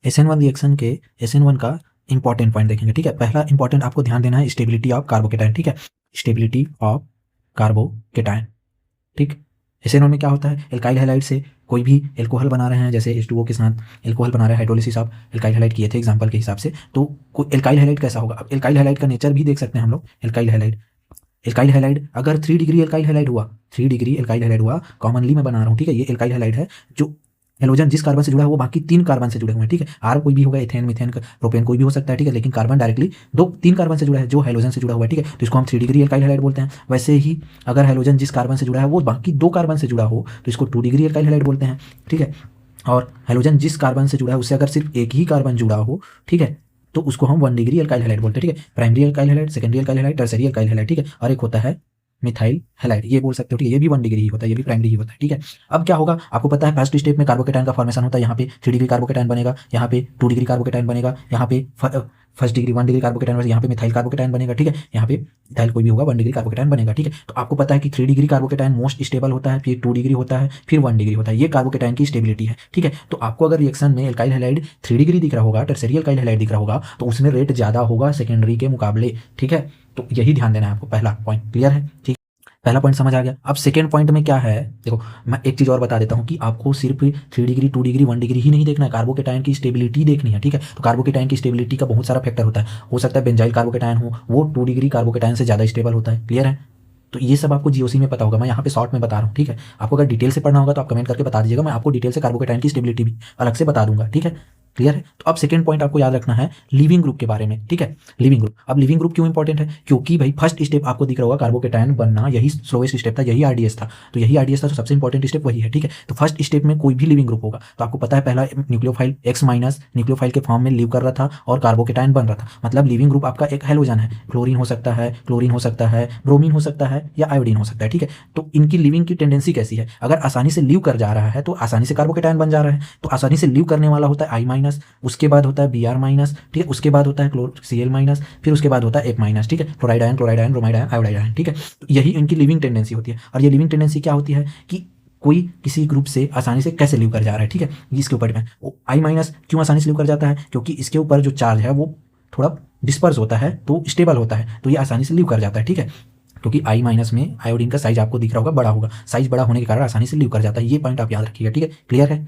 SN1 reaction के SN1 का important point देखेंगे, ठीक है। पहला इंपॉर्टेंट आपको ध्यान देना है स्टेबिलिटी ऑफ कार्बोकेटाइन, ठीक है। स्टेबिलिटी ऑफ कार्बोकेटाइन, ठीक। SN1 में क्या होता है, एल्काइल हैलाइड से कोई भी एल्कोहल बना रहे हैं, जैसे H2O के साथ एल्कोहल बना रहे हैं, हाइड्रोलिसिस ऑफ एल्काइल हैलाइड किए थे एग्जांपल के हिसाब से, तो कोई एल्काइल हैलाइड कैसा होगा। अब एल्काइल हैलाइड का नेचर भी देख सकते हैं हम लोग। एल्काइल हैलाइड अगर 3 डिग्री एल्काइल हैलाइड हुआ, 3 डिग्री एल्काइल हैलाइड हुआ, कॉमनली मैं बना रहा हूँ, ठीक है। ये एल्काइल हैलाइड है, जो हेलोजन जिस कार्बन से जुड़ा है वो बाकी 3 कार्बन से जुड़े हुए हैं, ठीक है। आर कोई भी होगा, एथेन, मीथेन, प्रोपेन कोई भी हो सकता है, ठीक है। लेकिन कार्बन डायरेक्टली 3 कार्बन से जुड़ा है, जो हेलोजन से जुड़ा हुआ है, ठीक है। तो इसको हम 3 डिग्री एल्काइल हैलाइड बोलते हैं। वैसे ही अगर हेलोजन जिस कार्बन से जुड़ा है वो बाकी 2 कार्बन से जुड़ा हो तो इसको 2 डिग्री एल्काइल हैलाइड बोलते हैं, ठीक है। और हेलोजन जिस कार्बन से जुड़ा है उससे अगर सिर्फ एक ही कार्बन जुड़ा हो, ठीक है, तो उसको हम 1 डिग्री एल्काइल हैलाइड बोलते हैं, ठीक है। Primary alkyl halide, secondary alkyl halide, tertiary alkyl halide, ठीक है। और एक होता है मिथाइल हैलाइड, ये बोल सकते हो, ठीक है। ये भी 1 डिग्री ही होता है, ये भी प्राइमरी ही होता है, ठीक है। अब क्या होगा, आपको पता है फर्स्ट स्टेप में कार्बोकेटाइन का फॉर्मेशन होता है। यहाँ पे 3 डिग्री कार्बोकेटाइन बनेगा, यहाँ पे 2 डिग्री कार्बोकेटाइन बनेगा, यहाँ पे फर्स्ट डिग्री 1 डिग्री कार्बोकेटाइन बनेगा, यहाँ पे मिथाइल कार्बोकेटाइन बनेगा, ठीक है। यहाँ पे मिथाइल कोई भी होगा, 1 डिग्री कार्बोकेटाइन बनेगा, ठीक है। तो आपको पता है कि 3 डिग्री कार्बोकेटाइन मोस्ट स्टेबल होता है, फिर 2 डिग्री होता है, फिर 1 डिग्री होता है। ये कार्बोकेटाइन की स्टेबिलिटी है, ठीक है। तो आपको अगर रिएक्शन में एल्काइल हैलाइड 3 डिग्री दिख रहा होगा, टर्सरी एल्काइल हैलाइड दिख रहा होगा, तो उसमें रेट ज्यादा होगा सेकेंडरी के मुकाबले, ठीक है। तो यही ध्यान देना है आपको, पहला पॉइंट क्लियर है, ठीक। पहला पॉइंट समझ आ गया। अब सेकेंड पॉइंट में क्या है, देखो मैं एक चीज़ और बता देता हूँ कि आपको सिर्फ 3 डिग्री 2 डिग्री 1 डिग्री ही नहीं देखना है, कार्बोकेटाइन की स्टेबिलिटी देखनी है, ठीक है। तो कार्बोकेटाइन की स्टेबिलिटी का बहुत सारा फैक्टर होता है। हो सकता है बेंजाइल कार्बोकेटाइन हो, वो 2 डिग्री कार्बोकेटाइन से ज़्यादा स्टेबल होता है, क्लियर है। तो ये सब आपको जीओसी में पता होगा, मैं यहाँ पे शॉर्ट में बता रहा हूँ, ठीक है। आपको अगर डिटेल से पढ़ना होगा तो आप कमेंट करके बता दीजिएगा, मैं आपको डिटेल से कार्बोकेटाइन की स्टेबिलिटी भी अलग से बता दूंगा, ठीक है। क्लियर है। तो अब सेकंड पॉइंट आपको याद रखना है लिविंग ग्रुप के बारे में, ठीक है। लिविंग ग्रुप, अब लिविंग ग्रुप क्यों इंपॉर्टेंट है, क्योंकि भाई फर्स्ट स्टेप आपको दिख रहा होगा कार्बोकेटाइन बनना, यही स्लोएस्ट स्टेप था, यही आरडीएस था। तो यही आरडीएस था, तो सबसे इंपॉर्टेंट स्टेप वही है, ठीक है। तो फर्स्ट स्टेप में कोई भी लिविंग ग्रुप होगा तो आपको पता है पहला न्यूक्लियोफाइल X- न्यूक्लियोफाइल के फॉर्म में लिव कर रहा था और कार्बोकेटाइन बन रहा था। मतलब लिविंग ग्रुप आपका एक हैलोजन है, क्लोरीन हो सकता है, क्लोरीन हो सकता है, ब्रोमीन हो सकता है या आयोडीन हो सकता है, ठीक है। तो इनकी लिविंग की टेंडेंसी कैसी है, अगर आसानी से लिव कर जा रहा है तो आसानी से कार्बोकेटाइन बन जा रहा है। तो आसानी से लिव करने वाला होता है I-, उसके बाद होता है Br-, ठीक है। उसके बाद होता है Cl-, फिर उसके बाद होता है F-, ठीक है। Fluoride ion, chloride ion, bromide ion, iodide ion, ठीक है। तो यही इनकी लिविंग टेंडेंसी होती है। और ये लिविंग टेंडेंसी क्या होती है कि कोई किसी ग्रुप से आसानी से कैसे लिव कर जा रहा है, ठीक है। इसके ऊपर में I- क्यों आसानी से लिव कर जाता है, क्योंकि इसके ऊपर जो चार्ज है वो थोड़ा डिस्पर्स होता है, तो स्टेबल होता है, तो ये आसानी से लिव कर जाता है, ठीक है। क्योंकि I- में आयोडीन का साइज आपको दिख रहा होगा बड़ा होगा, साइज बड़ा होने के कारण आसानी से लिव कर जाता है। ये पॉइंट आप याद रखिएगा, ठीक है। क्लियर है।